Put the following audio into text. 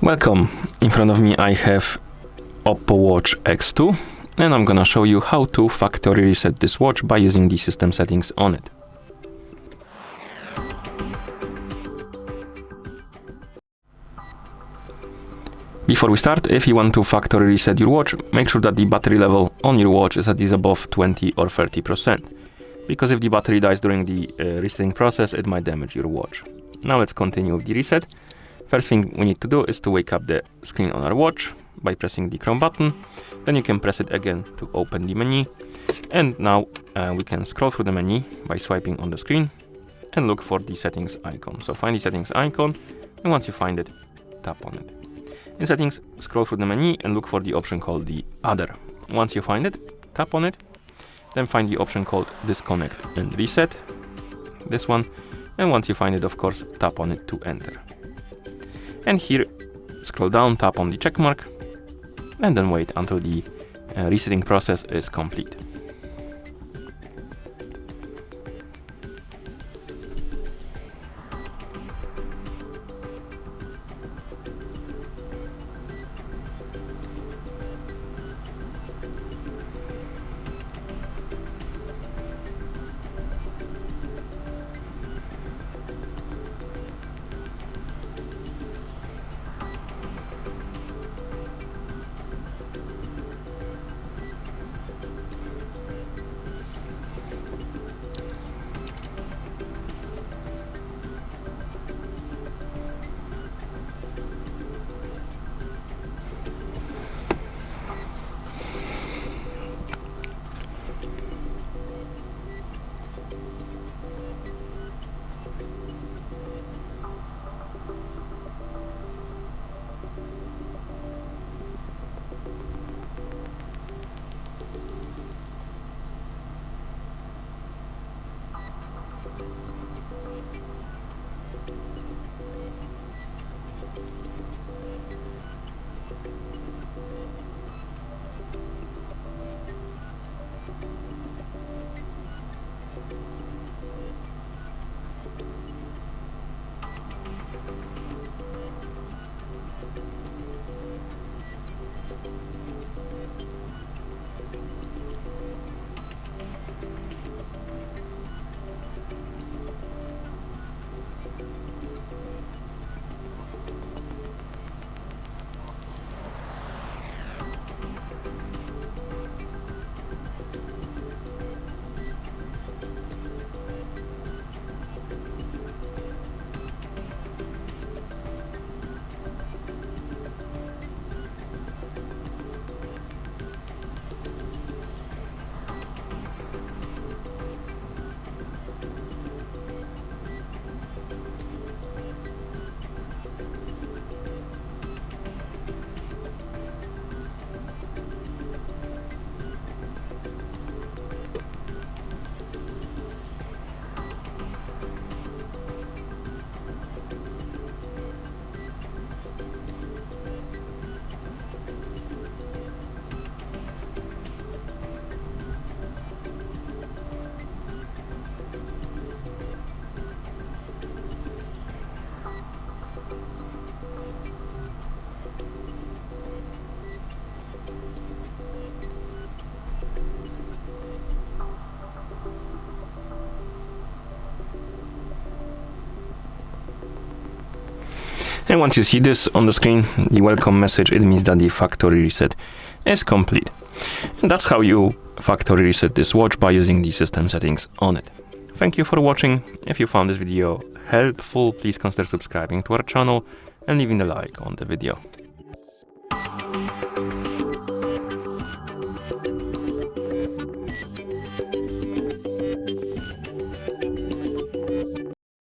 Welcome. In front of me I have OPPO Watch X2 and I'm gonna show you how to factory reset this watch by using the system settings on it. Before we start, if you want to factory reset your watch, make sure that the battery level on your watch is at least above 20 or 30%. Because if the battery dies during the resetting process, it might damage your watch. Now let's continue with the reset. First thing we need to do is to wake up the screen on our watch by pressing the Chrome button. Then you can press it again to open the menu. And now we can scroll through the menu by swiping on the screen and look for the settings icon. So find the settings icon, and once you find it, tap on it. In settings, scroll through the menu and look for the option called the other. Once you find it, tap on it. Then find the option called disconnect and reset, this one. And once you find it, of course, tap on it to enter. And here, scroll down, tap on the check mark, and then wait until the resetting process is complete. And once you see this on the screen, the welcome message, it means that the factory reset is complete. And that's how you factory reset this watch by using the system settings on it. Thank you for watching. If you found this video helpful, please consider subscribing to our channel and leaving a like on the video.